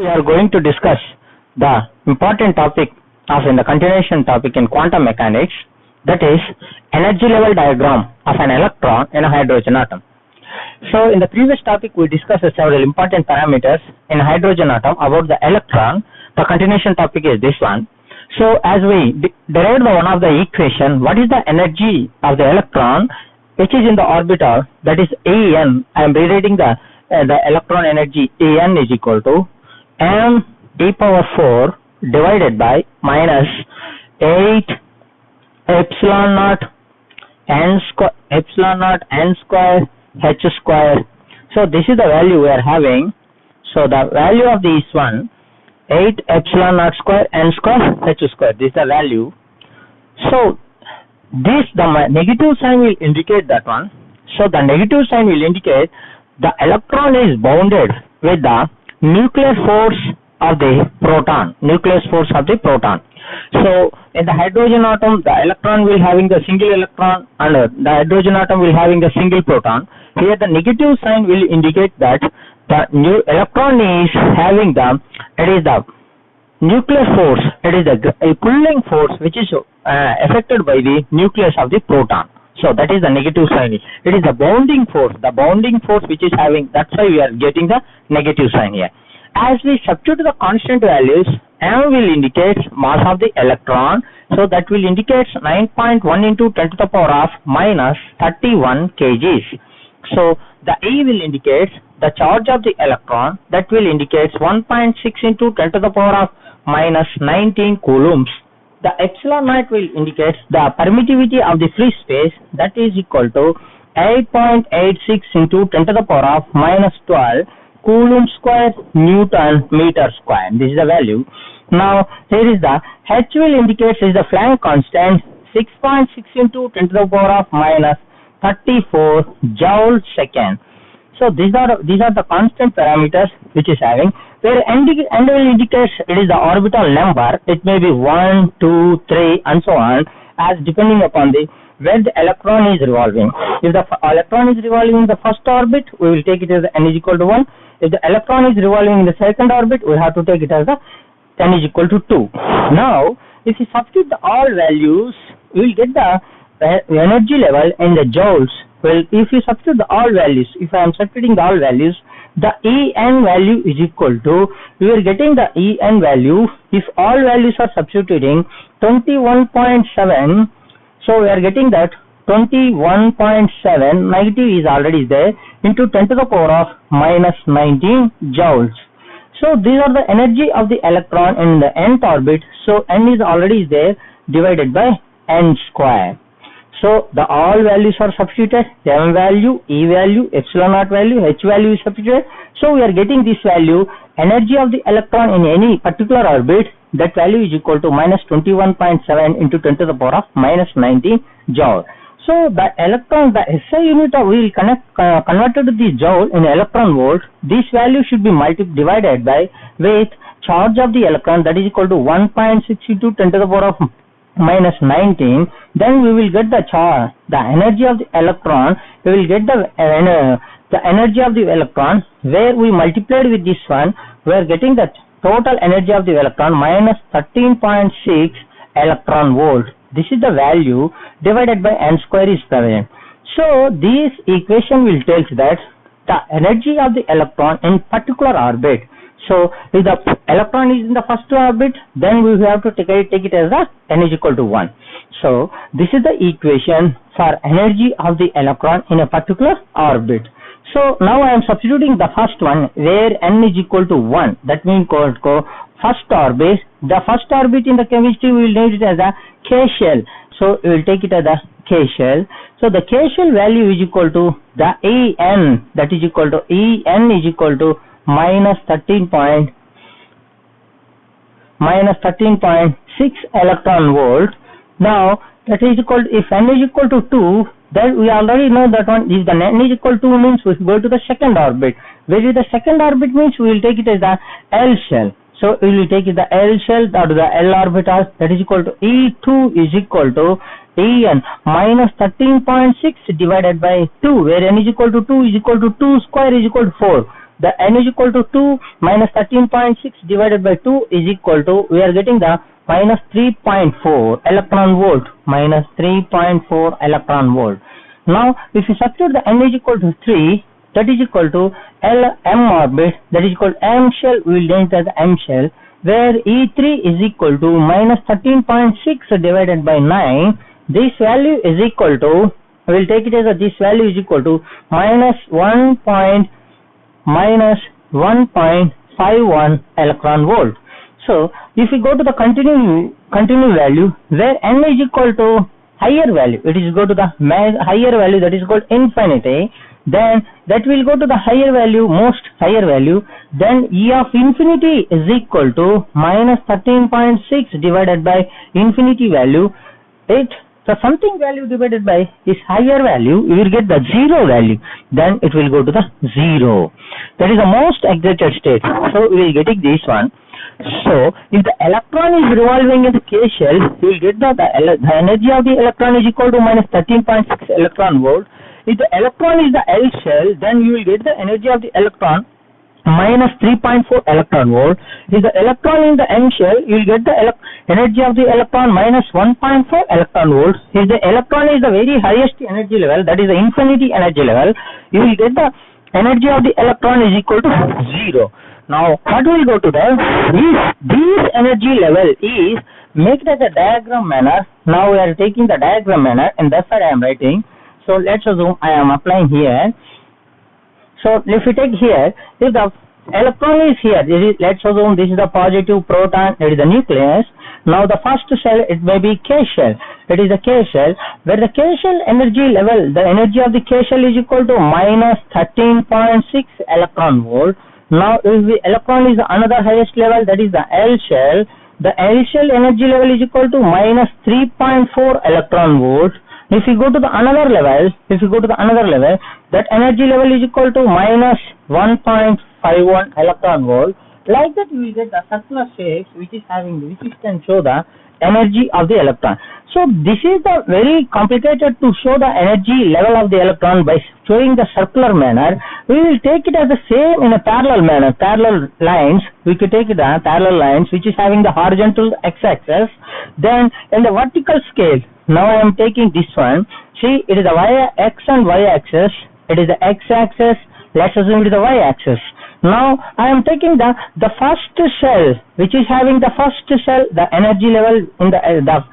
we are going to discuss the important topic of in the continuation topic in quantum mechanics, that is energy level diagram of an electron in a hydrogen atom. So in the previous topic we discussed several important parameters in a hydrogen atom about the electron. The continuation topic is this one. So as we derived one of the equation, what is the energy of the electron which is in the orbital, that is En. I am rewriting the electron energy. En is equal to m e power 4 divided by minus 8 epsilon naught n square h square. So this is the value we are having. So the value of this one, 8 epsilon naught square n square h square, this is the value. So this, the negative sign will indicate that one. So the negative sign will indicate the electron is bounded with the nuclear force of the proton. So in the hydrogen atom, the electron will having the single electron and the hydrogen atom will having a single proton. Here the negative sign will indicate that the new electron is having the nuclear force, it is the pulling force which is affected by the nucleus of the proton. So that is the negative sign. It is the bounding force which is having, that's why we are getting the negative sign here. As we substitute the constant values, m will indicate mass of the electron, so that will indicate 9.1 into 10 to the power of minus 31 kgs. So the E will indicate the charge of the electron, that will indicate 1.6 into 10 to the power of minus 19 coulombs. The epsilon naught will indicate the permittivity of the free space, that is equal to 8.86 into 10 to the power of minus 12 coulomb square Newton meter square. This is the value. Now here is the H will indicate is the Planck constant, 6.6 into 10 to the power of minus 34 joule second. So these are the constant parameters which is having. Where n will indicate it is the orbital number. It may be 1, 2, 3 and so on, as depending upon the where the electron is revolving. If the electron is revolving in the first orbit, we will take it as n is equal to 1. If the electron is revolving in the second orbit, we have to take it as n is equal to 2. Now, if you substitute all values, we will get the energy level in the joules. Well, if you substitute all values, if I am substituting all values, the En value is equal to, we are getting the En value, if all values are substituting, 21.7. So we are getting that 21.7, negative is already there, into 10 to the power of minus 19 joules. So these are the energy of the electron in the nth orbit. So n is already there, divided by n square. So the all values are substituted, m value, E value, epsilon naught value, H value is substituted. So we are getting this value, energy of the electron in any particular orbit, that value is equal to minus 21.7 into 10 to the power of minus 19 joule. So the electron, the SI unit we will converted to the joule in electron volt. This value should be divided by with charge of the electron, that is equal to 1.6 into 10 to the power of minus 19. Then we will get the charge, the energy of the electron. We will get the energy of the electron, where we multiplied with this one, we are getting the total energy of the electron minus 13.6 electron volt. This is the value divided by n square is present. So this equation will tell that the energy of the electron in particular orbit. So if the electron is in the first orbit, then we have to take it as n is equal to 1. So this is the equation for energy of the electron in a particular orbit. So now I am substituting the first one, where n is equal to 1. That means first orbit. The first orbit in the chemistry we will name it as a K shell. So we will take it as a K shell. So the K shell value is equal to the En, that is equal to En is equal to minus 13.6 electron volt. Now that is equal to, if n is equal to 2, then we already know that one, if the n is equal to 2 means we go to the second orbit. Where is the second orbit means we will take it as the L shell. So we will take it the L shell or the L orbital, that is equal to E2 is equal to En minus 13.6 divided by 2, where n is equal to 2 is equal to 2 square is equal to 4. the n is equal to 2 minus 13.6 divided by 2 is equal to, we are getting the minus 3.4 electron volt, minus 3.4 electron volt. Now, if you substitute the n is equal to 3, that is equal to L m orbit, that is equal to m shell, we will name it as m shell, where E3 is equal to minus 13.6 divided by 9. This value is equal to, we will take it as this value is equal to minus 1.51 electron volt. So, if we go to the continue value, where n is equal to higher value, it is go to the higher value, that is called infinity, then that will go to the higher value, most higher value, then E of infinity is equal to minus 13.6 divided by infinity value. So something value divided by this higher value, you will get the zero value, then it will go to the zero. That is the most excited state. So we will getting this one. So if the electron is revolving in the K shell, you will get the energy of the electron is equal to minus 13.6 electron volt. If the electron is the L shell, then you will get the energy of the electron minus 3.4 electron volt. If the electron in the M shell, you will get the energy of the electron minus 1.4 electron volt. If the electron is the very highest energy level, that is the infinity energy level, you will get the energy of the electron is equal to 0. Now, what will go to the, this energy level is make it as a diagram manner. Now we are taking the diagram manner, and that's what I am writing. So let's assume I am applying here. So if we take here, if the electron is here, let's assume this is the positive proton, it is the nucleus. Now the first shell, it may be K shell. It is the K shell, where the K shell energy level, the energy of the K shell is equal to minus 13.6 electron volt. Now if the electron is another highest level, that is the L shell, the L shell energy level is equal to minus 3.4 electron volt. If you go to the another level, that energy level is equal to minus 1.51 electron volt. Like that, you will get the circular shapes which can show the energy of the electron. So this is the very complicated to show the energy level of the electron by showing the circular manner. We will take it as the same in a parallel manner, parallel lines. We could take it as parallel lines which is having the horizontal x-axis. Then in the vertical scale, now I am taking this one. See, it is the x and y axis. It is the x-axis. Let's assume it is the y-axis. Now I am taking the first shell, which is having the first shell, the energy level in the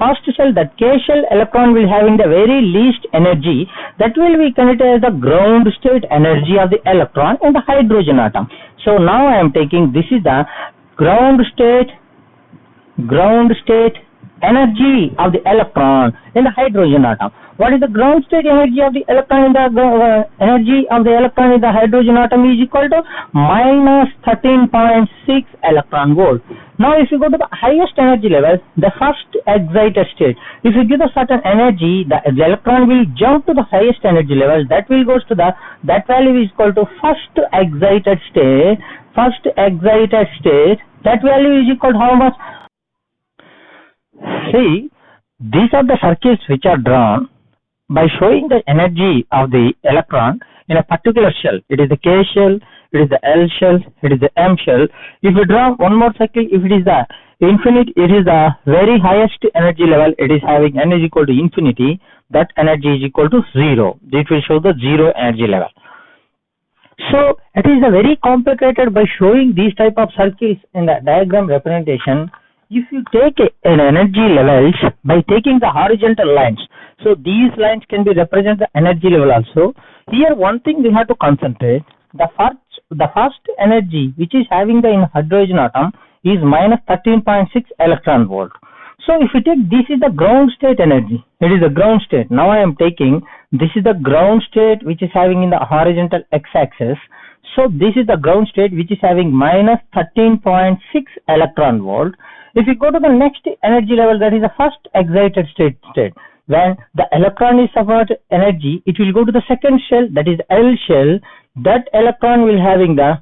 first shell, that K shell electron will having the very least energy. That will be connected as the ground state energy of the electron in the hydrogen atom. So now I am taking, this is the ground state energy of the electron in the hydrogen atom. What is the ground state energy of the electron in the energy of the electron in the hydrogen atom is equal to minus 13.6 electron volt. Now if you go to the highest energy level, the first excited state, if you give a certain energy, the electron will jump to the highest energy level. That will goes to that value is equal to first excited state. That value is equal to how much? See, these are the circuits which are drawn by showing the energy of the electron in a particular shell. It is the K shell, it is the L shell, it is the M shell. If you draw one more circle, if it is the infinite, it is the very highest energy level, it is having n is equal to infinity, that energy is equal to 0. It will show the 0 energy level. So it is a very complicated by showing these type of circles in the diagram representation. If you take an energy levels by taking the horizontal lines, so these lines can be represent the energy level also. Here one thing we have to concentrate, the first energy which is having the in hydrogen atom is minus 13.6 electron volt. So if you take, this is the ground state energy, it is the ground state. Now I am taking, this is the ground state which is having in the horizontal x-axis. So this is the ground state which is having minus 13.6 electron volt. If you go to the next energy level, that is the first excited state. When the electron is suffered energy, it will go to the second shell, that is L shell. That electron will having the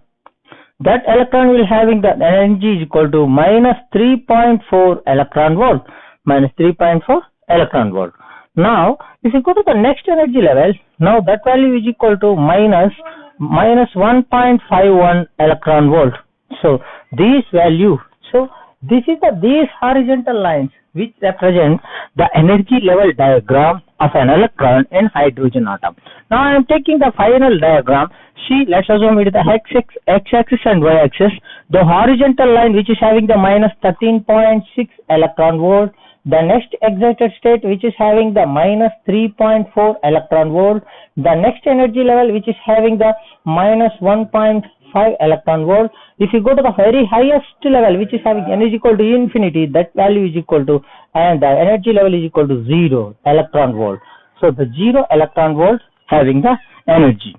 energy is equal to minus 3.4 electron volt. Minus 3.4 electron volt. Now, if you go to the next energy level, now that value is equal to minus minus 1.51 electron volt. So this value, so this is these horizontal lines which represent the energy level diagram of an electron in hydrogen atom. Now I am taking the final diagram. See, let's assume it is the x-axis and y-axis. The horizontal line which is having the minus 13.6 electron volt. The next excited state which is having the minus 3.4 electron volt. The next energy level which is having the minus 1.5 electron volt. If you go to the very highest level which is having n is equal to infinity, that value is equal to, and the energy level is equal to 0 electron volt. So the 0 electron volt having the energy.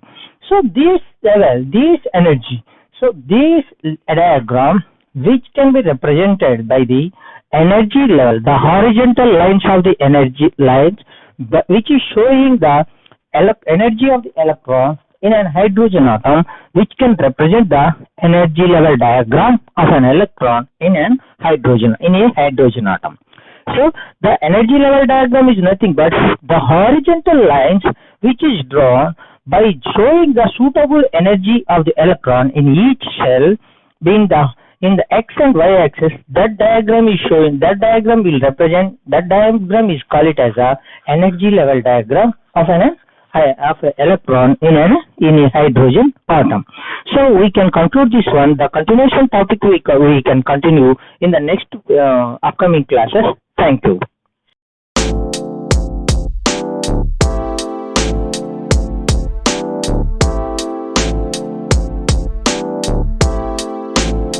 So this level, this energy, so this diagram which can be represented by the energy level, the horizontal lines of the energy lines, which is showing the energy of the electron in an hydrogen atom, which can represent the energy level diagram of an electron in a hydrogen atom. So the energy level diagram is nothing but the horizontal lines which is drawn by showing the suitable energy of the electron in each shell being the in the x and y axis. That diagram is showing, that diagram will represent, that diagram is called it as a energy level diagram of an electron in a hydrogen atom. So we can conclude this one. The continuation topic we can continue in the next upcoming classes. Thank you.